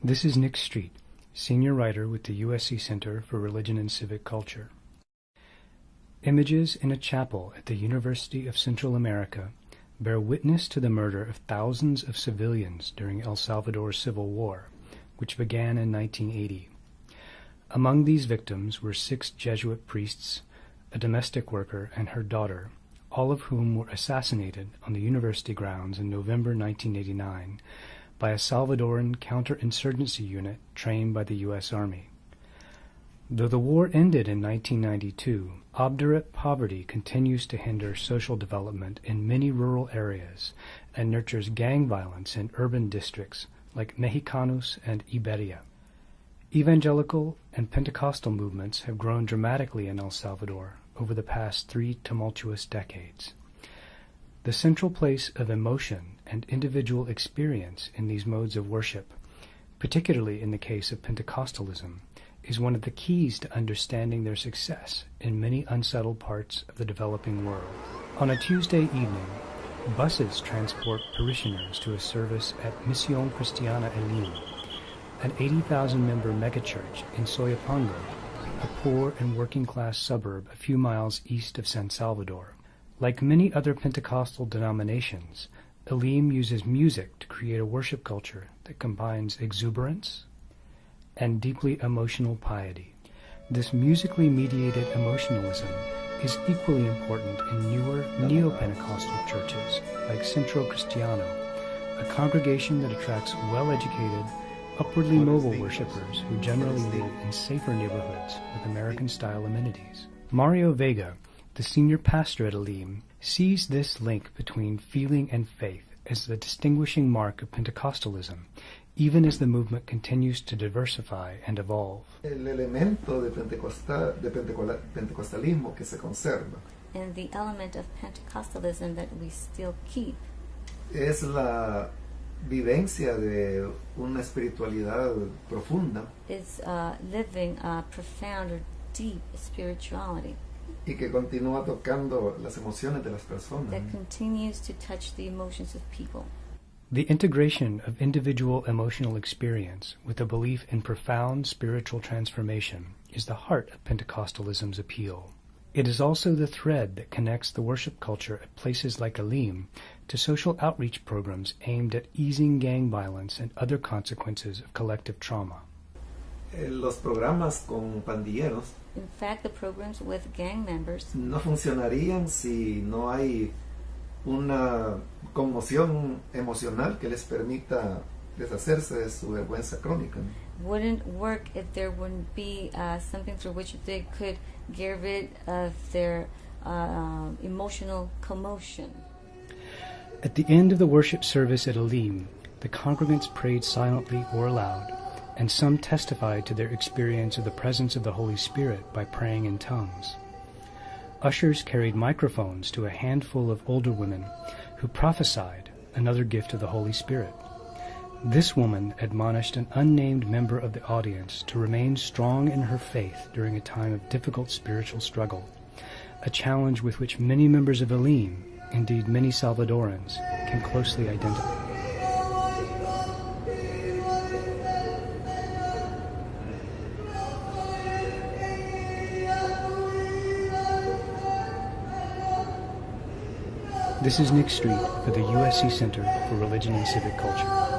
This is Nick Street, senior writer with the USC Center for Religion and Civic Culture. Images in a chapel at the University of Central America bear witness to the murder of thousands of civilians during El Salvador's Civil War, which began in 1980. Among these victims were 6 Jesuit priests, a domestic worker, and her daughter, all of whom were assassinated on the university grounds in November 1989 by a Salvadoran counterinsurgency unit trained by the U.S. Army. Though the war ended in 1992, obdurate poverty continues to hinder social development in many rural areas and nurtures gang violence in urban districts like Mexicanos and Iberia. Evangelical and Pentecostal movements have grown dramatically in El Salvador over the past 3 tumultuous decades. The central place of emotion and individual experience in these modes of worship, particularly in the case of Pentecostalism, is one of the keys to understanding their success in many unsettled parts of the developing world. On a Tuesday evening, buses transport parishioners to a service at Misión Cristiana Elim, an 80,000-member megachurch in Soyapango, a poor and working-class suburb a few miles east of San Salvador. Like many other Pentecostal denominations, Elim uses music to create a worship culture that combines exuberance and deeply emotional piety. This musically mediated emotionalism is equally important in newer neo-Pentecostal churches like Centro Cristiano, a congregation that attracts well-educated, upwardly mobile worshipers who generally live in safer neighborhoods with American-style amenities. Mario Vega, the senior pastor at Elim, sees this link between feeling and faith as the distinguishing mark of Pentecostalism, even as the movement continues to diversify and evolve. El elemento de pentecostalismo que se conserva. And the element of Pentecostalism that we still keep es la vivencia de una espiritualidad profunda. Is living a profound or deep spirituality. Y que continúa tocando las emociones de las personas. That continues to touch the emotions of people. The integration of individual emotional experience with a belief in profound spiritual transformation is the heart of Pentecostalism's appeal. It is also the thread that connects the worship culture at places like Elim to social outreach programs aimed at easing gang violence and other consequences of collective trauma. Los programas con pandilleros, in fact, the programs with gang members no funcionarían si no hay una conmoción emocional que les permita deshacerse de su vergüenza crónica. Wouldn't work if there wouldn't be something through which they could get rid of their emotional commotion. At the end of the worship service at Elim, the congregants prayed silently or aloud, and some testified to their experience of the presence of the Holy Spirit by praying in tongues. Ushers carried microphones to a handful of older women who prophesied, another gift of the Holy Spirit. This woman admonished an unnamed member of the audience to remain strong in her faith during a time of difficult spiritual struggle, a challenge with which many members of Elim, indeed many Salvadorans, can closely identify. This is Nick Street for the USC Center for Religion and Civic Culture.